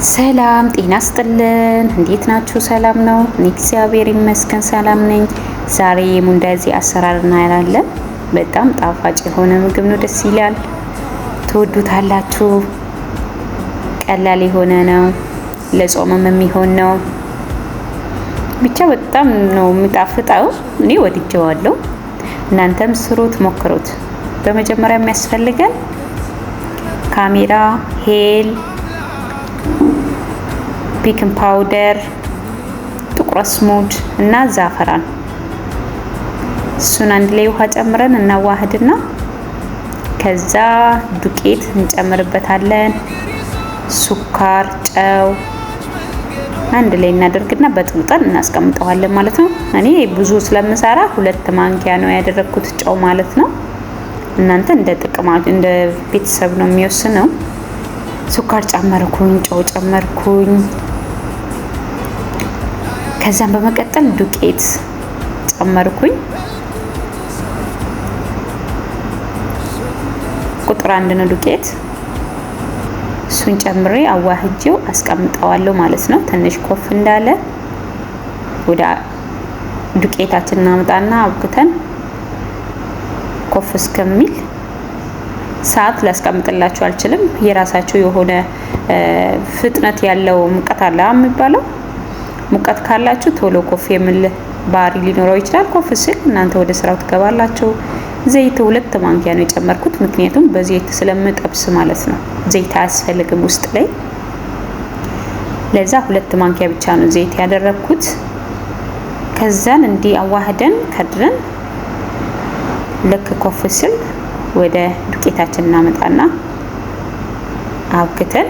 ሰላም ጤና ስጥልን። እንዴት ናችሁ? ሰላም ነው? እኔ እግዚአብሔር ይመስገን ሰላም ነኝ። ዛሬ የሙንዳዚ አሰራር እናያለን። በጣም ጣፋጭ የሆነ ምግብ ነው። ደስ ይላል። ትወዱታላችሁ። ቀላል የሆነ ነው። ለጾምም የሚሆን ነው። ብቻ በጣም ነው የሚጣፍጠው። እኔ ወድጄዋለሁ። እናንተም ስሩት፣ ሞክሩት። በመጀመሪያ የሚያስፈልገን ካሜራ፣ ሄል፣ ቤኪንግ ፓውደር፣ ጥቁር አዝሙድ እና ዛፈራን እሱን አንድ ላይ ውሃ ጨምረን እናዋህድና ከዛ ዱቄት እንጨምርበታለን። ሱካር፣ ጨው አንድ ላይ እናደርግና በጥብጠን እናስቀምጠዋለን ማለት ነው። እኔ ብዙ ስለምሰራ 2 ማንኪያ ነው ያደረኩት ጨው ማለት ነው። እናንተ እንደ ጥቅማችሁ እንደ ቤተሰብ ነው የሚወስነው። ሱካር ጨመርኩኝ፣ ጨው ጨመርኩኝ። ከዛም በመቀጠል ዱቄት ጨመርኩኝ። ቁጥር 1 ነው ዱቄት። እሱን ጨምሬ አዋህጄው አስቀምጠዋለሁ ማለት ነው። ትንሽ ኮፍ እንዳለ ወደ ዱቄታችን እናመጣና አብክተን ኮፍ እስከሚል ሰዓት ላስቀምጥላችሁ አልችልም። የራሳችሁ የሆነ ፍጥነት ያለው ሙቀት አለ የሚባለው። ሙቀት ካላችሁ ቶሎ ኮፍ የሚል ባህሪ ሊኖረው ይችላል። ኮፍ ሲል እናንተ ወደ ስራው ትገባላችሁ። ዘይት 2 ማንኪያ ነው የጨመርኩት፣ ምክንያቱም በዘይት ስለምጠብስ ማለት ነው። ዘይት አያስፈልግም ውስጥ ላይ። ለዛ 2 ማንኪያ ብቻ ነው ዘይት ያደረኩት። ከዛን እንዲህ አዋህደን ከድረን ልክ ኮፍ ሲል ወደ ዱቄታችን እናመጣና አብክተን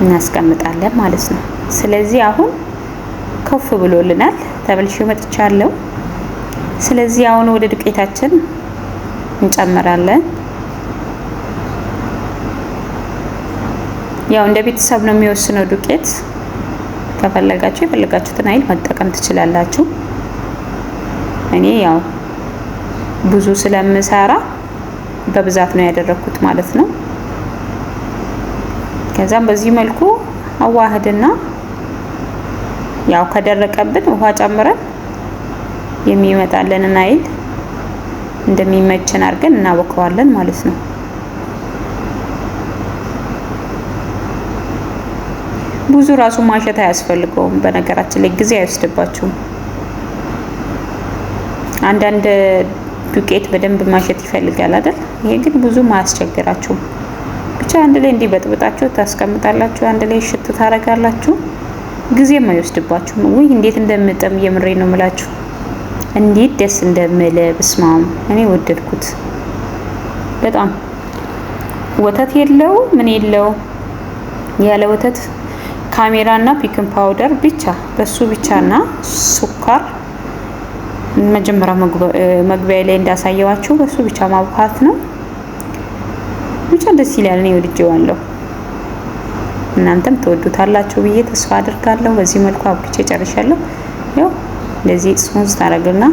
እናስቀምጣለን ማለት ነው። ስለዚህ አሁን ኮፍ ብሎልናል። ተበልሼ መጥቻለሁ። ስለዚህ አሁን ወደ ዱቄታችን እንጨምራለን። ያው እንደ ቤተሰብ ነው የሚወስነው ዱቄት። ከፈለጋችሁ የፈለጋችሁትን አይል መጠቀም ትችላላችሁ። እኔ ያው ብዙ ስለምሰራ በብዛት ነው ያደረኩት ማለት ነው። ከዛም በዚህ መልኩ አዋህድና ያው ከደረቀብን ውሃ ጨምረን የሚመጣልንን አይል እንደሚመችን አድርገን እናወቀዋለን ማለት ነው። ብዙ ራሱ ማሸት አያስፈልገውም። በነገራችን ላይ ጊዜ አይወስድባችሁም። አንዳንድ ዱቄት በደንብ ማሸት ይፈልጋል አይደል? ይሄ ግን ብዙም አያስቸግራችሁም። ብቻ አንድ ላይ እንዲህ በጥብጣችሁ ታስቀምጣላችሁ። አንድ ላይ ሽት ታረጋላችሁ። ጊዜም አይወስድባችሁም። ወይ እንዴት እንደምጠም የምሬ ነው የምላችሁ። እንዴት ደስ እንደምል በስማም እኔ ወደድኩት በጣም። ወተት የለው ምን የለው፣ ያለ ወተት ካሜራና ቤኪንግ ፓውደር ብቻ፣ በሱ ብቻና ሱካር መጀመሪያ መግቢያ ላይ እንዳሳየዋችሁ በሱ ብቻ ማብካት ነው። ብቻ ደስ ይላል። እኔ ወድጄዋለሁ። እናንተም ትወዱታላችሁ ብዬ ተስፋ አድርጋለሁ። በዚህ መልኩ አብክቼ ጨርሻለሁ። ያው እንደዚህ ስሙዝ ታረግና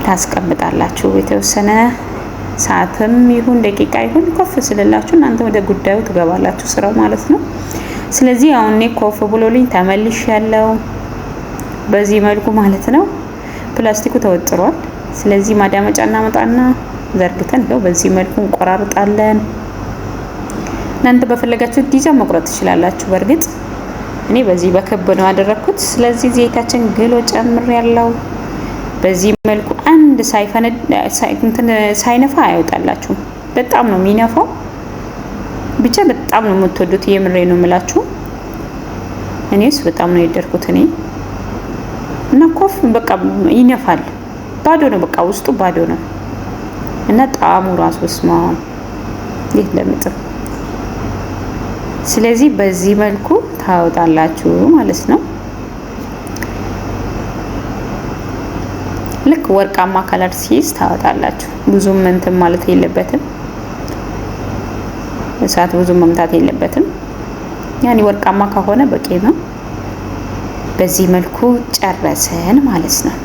ታስቀምጣላችሁ። የተወሰነ ሰዓትም ይሁን ደቂቃ ይሁን ኮፍ ስለላችሁ እናንተ ወደ ጉዳዩ ትገባላችሁ፣ ስራው ማለት ነው። ስለዚህ አሁን እኔ ኮፍ ብሎልኝ ተመልሻለሁ። በዚህ መልኩ ማለት ነው። ፕላስቲኩ ተወጥሯል። ስለዚህ ማዳመጫ እናመጣና ዘርግተን ነው በዚህ መልኩ እንቆራርጣለን። እናንተ በፈለጋችሁ ዲዛይን መቁረጥ ትችላላችሁ። በእርግጥ እኔ በዚህ በክብ ነው ያደረኩት። ስለዚህ ዘይታችን ግሎ ጨምሬያለሁ። በዚህ መልኩ አንድ ሳይነፋ አይወጣላችሁም። በጣም ነው የሚነፋው። ብቻ በጣም ነው የምትወዱት። የምሬ ነው የምላችሁ። እኔስ በጣም ነው የወደድኩት እኔ እና ኮፍ በቃ ይነፋል። ባዶ ነው በቃ ውስጡ ባዶ ነው እና ጣዕሙ ራሱ ስማ እንዴት እንደምጥም። ስለዚህ በዚህ መልኩ ታወጣላችሁ ማለት ነው። ልክ ወርቃማ ከለር ሲይዝ ታወጣላችሁ። ብዙም እንትን ማለት የለበትም። እሳት ብዙም መምታት የለበትም። ያኔ ወርቃማ ከሆነ በቂ ነው። በዚህ መልኩ ጨረሰን ማለት ነው።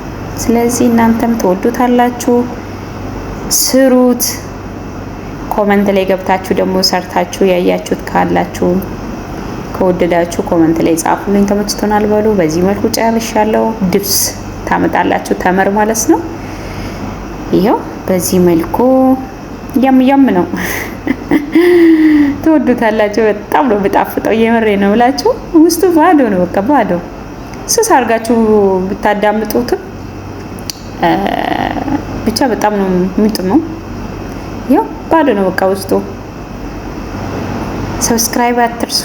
ስለዚህ እናንተም ትወዱታላችሁ። ስሩት። ኮመንት ላይ ገብታችሁ ደግሞ ሰርታችሁ ያያችሁት ካላችሁ ከወደዳችሁ ኮመንት ላይ ጻፉልኝ። ተመችቶናል በሉ። በዚህ መልኩ ጨርሻለሁ። ድብስ ታመጣላችሁ ተመር ማለት ነው። ይሄው በዚህ መልኩ ያም ነው። ትወዱታላችሁ። በጣም ነው በጣፍጠው። የምሬ ነው ብላችሁ ውስጡ ባዶ ነው፣ በቃ ባዶ። ስስ አድርጋችሁ ብታዳምጡትም ብቻ በጣም ነው የሚጥመው። ያው ባዶ ነው በቃ ውስጡ። ሰብስክራይብ አትርሱ።